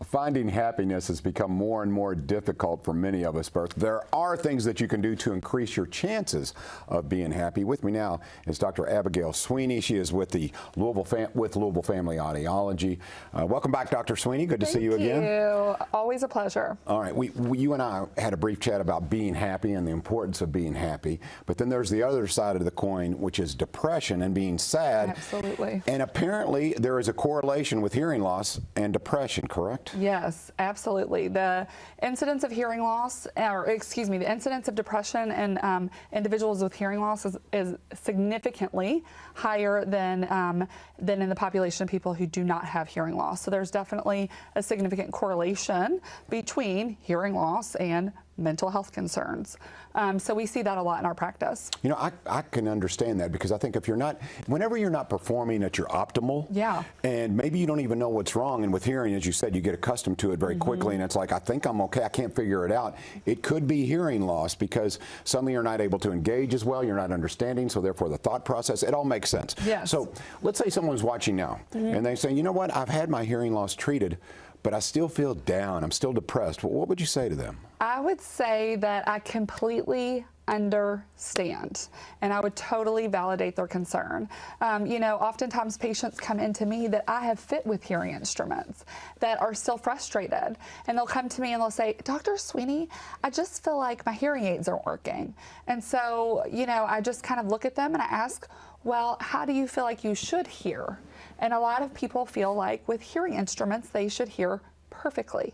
Finding happiness has become more and more difficult for many of us, but there are things that you can do to increase your chances of being happy. With me now is Dr. Abigail Sweeney. She is with the Louisville Family Audiology. Welcome back, Dr. Sweeney. Good to see you again. Thank you. Always a pleasure. All right. You and I had a brief chat about being happy and the importance of being happy, but then there's the other side of the coin, which is depression and being sad. Absolutely. And apparently there is a correlation with hearing loss and depression, correct? Yes, absolutely. The incidence of hearing loss, or excuse me, the incidence of depression in individuals with hearing loss is significantly higher than in the population of people who do not have hearing loss. So there's definitely a significant correlation between hearing loss and mental health concerns. So we see that a lot in our practice. You know, I can understand that, because I think if whenever you're not performing at your optimal, yeah, and maybe you don't even know what's wrong, and with hearing, as you said, you get accustomed to it very quickly, and it's like, I think I'm okay, I can't figure it out. It could be hearing loss, because suddenly you're not able to engage as well, you're not understanding, so therefore the thought process, it all makes sense. Yes. So let's say someone's watching now, and they say, you know what, I've had my hearing loss treated, but I still feel down, I'm still depressed. What would you say to them? I would say that I completely understand, and I would totally validate their concern. You know, oftentimes patients come into me that I have fit with hearing instruments that are still frustrated, and they'll come to me and they'll say, Dr. Sweeney, I just feel like my hearing aids aren't working. And so, you know, I just kind of look at them and I ask, well, how do you feel like you should hear? And a lot of people feel like with hearing instruments, they should hear perfectly.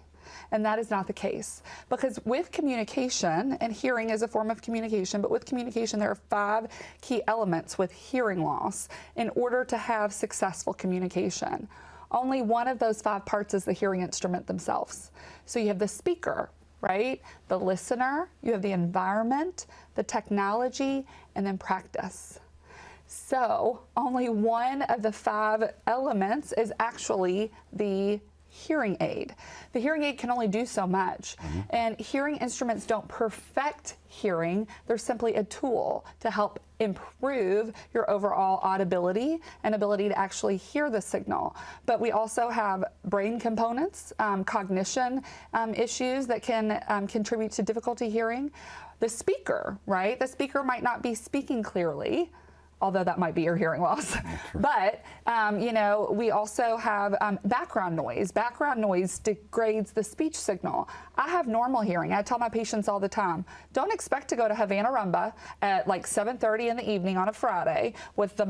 And that is not the case, because with communication, and hearing is a form of communication, but with communication, there are 5 key elements with hearing loss in order to have successful communication. Only one of those 5 parts is the hearing instrument themselves. So you have the speaker, right? The listener, you have the environment, the technology, and then practice. So only one of the 5 elements is actually the hearing aid. The hearing aid can only do so much, and hearing instruments don't perfect hearing. They're simply a tool to help improve your overall audibility and ability to actually hear the signal. But we also have brain components, cognition issues that can contribute to difficulty hearing. The speaker, right? The speaker might not be speaking clearly, although that might be your hearing loss. But, you know, we also have background noise. Background noise degrades the speech signal. I have normal hearing. I tell my patients all the time, don't expect to go to Havana Rumba at like 7:30 in the evening on a Friday with the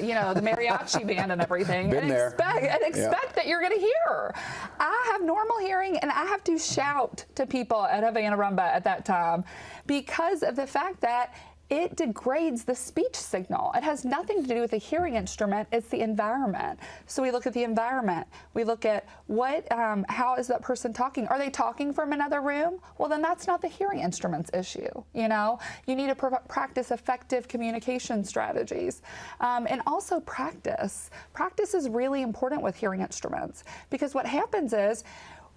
you know, the mariachi band and everything, and expect that you're going to hear. I have normal hearing, and I have to shout to people at Havana Rumba at that time because of the fact that it degrades the speech signal. It has nothing to do with the hearing instrument, it's the environment. So we look at the environment. We look at how is that person talking? Are they talking from another room? Well, then that's not the hearing instrument's issue, you know? You need to practice effective communication strategies. And also practice. Practice is really important with hearing instruments, because what happens is,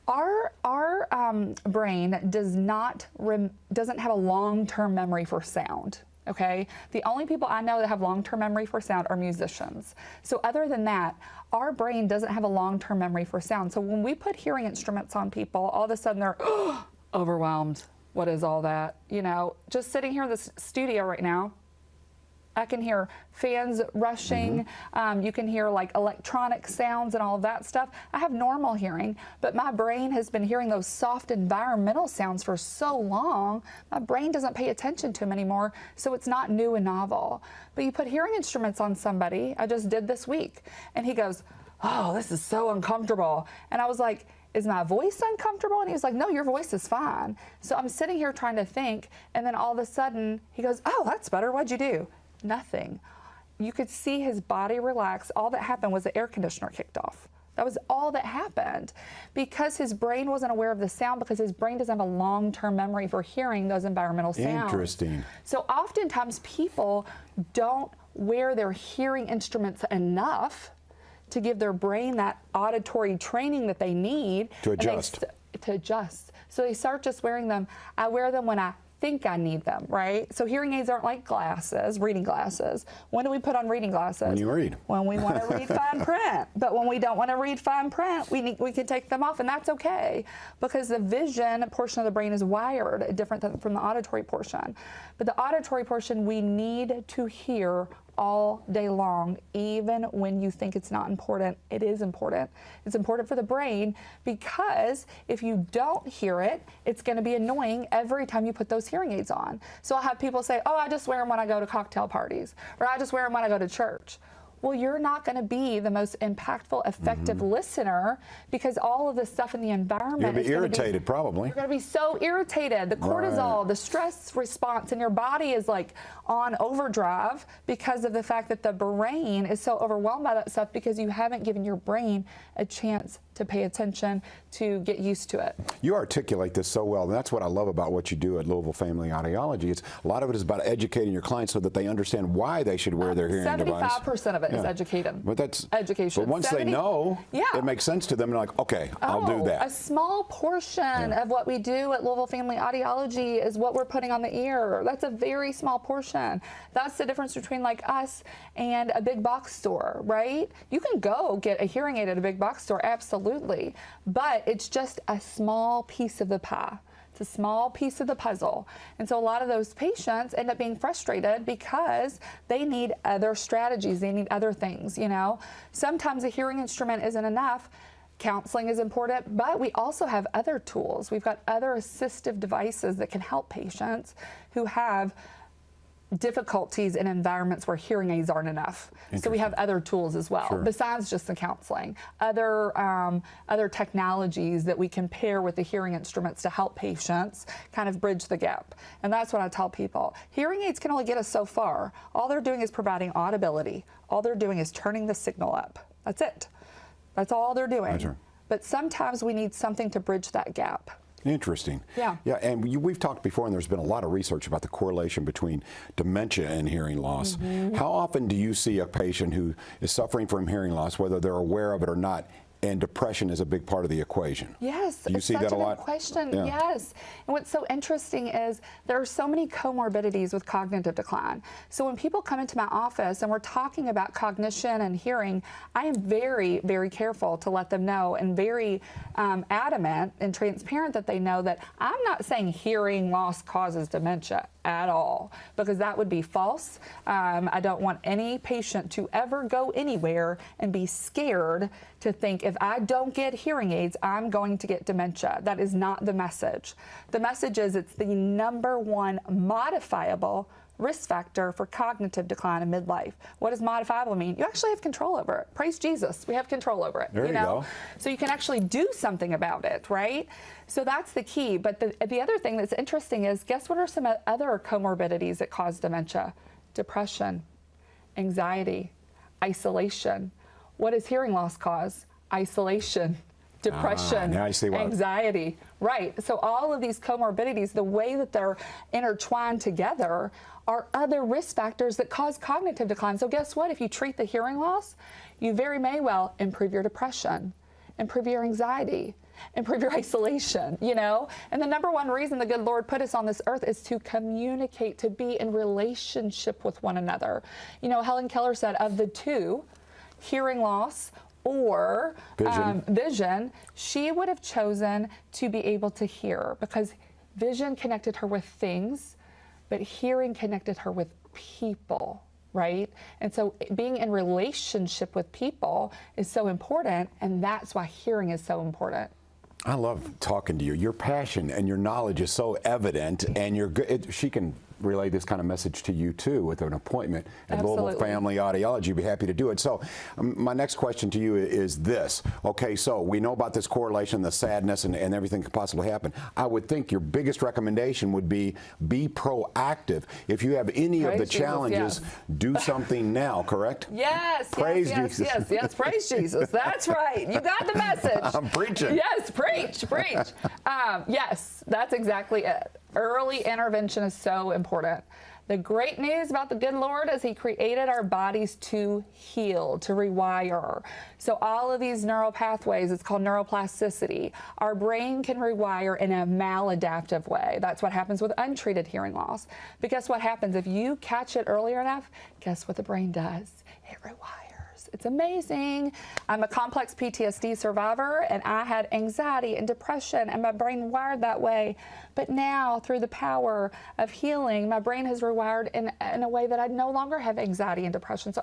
our brain doesn't have a long-term memory for sound, okay? The only people I know that have long-term memory for sound are musicians. So other than that, our brain doesn't have a long-term memory for sound. So when we put hearing instruments on people, all of a sudden they're overwhelmed. What is all that? You know, just sitting here in this studio right now, I can hear fans rushing. You can hear like electronic sounds and all of that stuff. I have normal hearing, but my brain has been hearing those soft environmental sounds for so long, my brain doesn't pay attention to them anymore, so it's not new and novel. But you put hearing instruments on somebody, I just did this week, and he goes, oh, this is so uncomfortable. And I was like, is my voice uncomfortable? And he was like, no, your voice is fine. So I'm sitting here trying to think, and then all of a sudden he goes, oh, that's better, what'd you do? Nothing. You could see his body relax. All that happened was the air conditioner kicked off. That was all that happened, because his brain wasn't aware of the sound, because his brain doesn't have a long-term memory for hearing those environmental sounds. Interesting. So oftentimes people don't wear their hearing instruments enough to give their brain that auditory training that they need to adjust. So they start just wearing them. I wear them when I think I need them, right? So hearing aids aren't like glasses, reading glasses. When do we put on reading glasses? When you read. When we want to read fine print. But when we don't want to read fine print, we can take them off, and that's okay, because the vision portion of the brain is wired different from the auditory portion. But the auditory portion, we need to hear all day long, even when you think it's not important. It is important. It's important for the brain, because if you don't hear it, it's going to be annoying every time you put those hearing aids on. So I'll have people say, oh, I just wear them when I go to cocktail parties, or I just wear them when I go to church. Well, you're not going to be the most impactful, effective listener, because all of the stuff in the environment You'll be is gonna irritated, probably. You're going to be so irritated. The cortisol, the stress response in your body is like on overdrive because of the fact that the brain is so overwhelmed by that stuff, because you haven't given your brain a chance to pay attention, to get used to it. You articulate this so well, and that's what I love about what you do at Louisville Family Audiology. It's a lot of it is about educating your clients so that they understand why they should wear their hearing device. 75% of it is educating. But that's education. But once they know, it makes sense to them. They're like, okay, I'll do that. A small portion of what we do at Louisville Family Audiology is what we're putting on the ear. That's a very small portion. That's the difference between like us and a big box store, right? You can go get a hearing aid at a big box store, absolutely. But it's just a small piece of the pie. It's a small piece of the puzzle. And so a lot of those patients end up being frustrated because they need other strategies. They need other things, you know. Sometimes a hearing instrument isn't enough. Counseling is important, but we also have other tools. We've got other assistive devices that can help patients who have difficulties in environments where hearing aids aren't enough. So we have other tools as well, besides just the counseling. Other technologies that we can pair with the hearing instruments to help patients kind of bridge the gap. And that's what I tell people. Hearing aids can only get us so far. All they're doing is providing audibility. All they're doing is turning the signal up. That's it. That's all they're doing. That's right. But sometimes we need something to bridge that gap. Interesting. Yeah. Yeah, and we've talked before, and there's been a lot of research about the correlation between dementia and hearing loss. How often do you see a patient who is suffering from hearing loss, whether they're aware of it or not, and depression is a big part of the equation? Yes, Do you it's see such that a a good lot? question. Yeah. Yes, and what's so interesting is there are so many comorbidities with cognitive decline. So when people come into my office and we're talking about cognition and hearing, I am very, very careful to let them know, and very adamant and transparent that they know that I'm not saying hearing loss causes dementia at all, because that would be false. I don't want any patient to ever go anywhere and be scared to think, if I don't get hearing aids, I'm going to get dementia. That is not the message. The message is it's the #1 modifiable risk factor for cognitive decline in midlife. What does modifiable mean? You actually have control over it. Praise Jesus, we have control over it. There you go. So you can actually do something about it, right? So that's the key. But the other thing that's interesting is, guess what are some other comorbidities that cause dementia? Depression, anxiety, isolation. What does hearing loss cause? Isolation, depression, now I see why. anxiety. Right. So all of these comorbidities, the way that they're intertwined together, are other risk factors that cause cognitive decline. So guess what? If you treat the hearing loss, you very may well improve your depression, improve your anxiety, improve your isolation, you know? And the #1 reason the good Lord put us on this earth is to communicate, to be in relationship with one another. You know, Helen Keller said, of the two, hearing loss or vision, she would have chosen to be able to hear, because vision connected her with things, but hearing connected her with people, right? And so being in relationship with people is so important, and that's why hearing is so important. I love talking to you. Your passion and your knowledge is so evident, and you're good. She can relay this kind of message to you too with an appointment at Louisville Family Audiology. You'd be happy to do it. So my next question to you is this. Okay, so we know about this correlation, the sadness, and everything could possibly happen. I would think your biggest recommendation would be proactive. If you have any of the challenges, do something now, correct? Yes, praise yes, Jesus. Yes, praise Jesus. That's right. You got the message. I'm preaching. Yes, preach. Yes, that's exactly it. Early intervention is so important. The great news about the good Lord is He created our bodies to heal, to rewire. So all of these neural pathways, it's called neuroplasticity. Our brain can rewire in a maladaptive way. That's what happens with untreated hearing loss. But guess what happens? If you catch it earlier enough, guess what the brain does? It rewires. It's amazing. I'm a complex PTSD survivor, and I had anxiety and depression, and my brain wired that way. But now, through the power of healing, my brain has rewired in a way that I no longer have anxiety and depression. So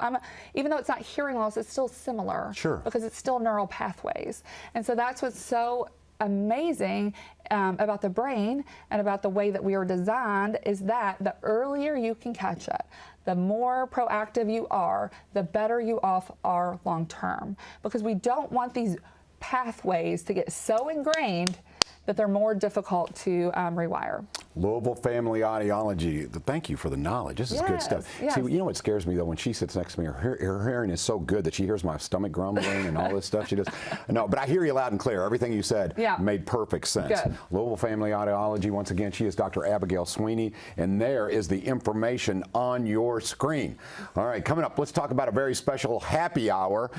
even though it's not hearing loss, it's still similar. Sure. Because it's still neural pathways. And so that's what's so amazing about the brain and about the way that we are designed, is that the earlier you can catch it, the more proactive you are, the better you off are long term. Because we don't want these pathways to get so ingrained that they're more difficult to rewire. Louisville Family Audiology. Thank you for the knowledge. This is good stuff. Yes. See, you know what scares me though? When she sits next to me, her hearing is so good that she hears my stomach grumbling and all this stuff. She does. No, but I hear you loud and clear. Everything you said made perfect sense. Good. Louisville Family Audiology. Once again, she is Dr. Abigail Sweeney, and there is the information on your screen. All right, coming up, let's talk about a very special happy hour.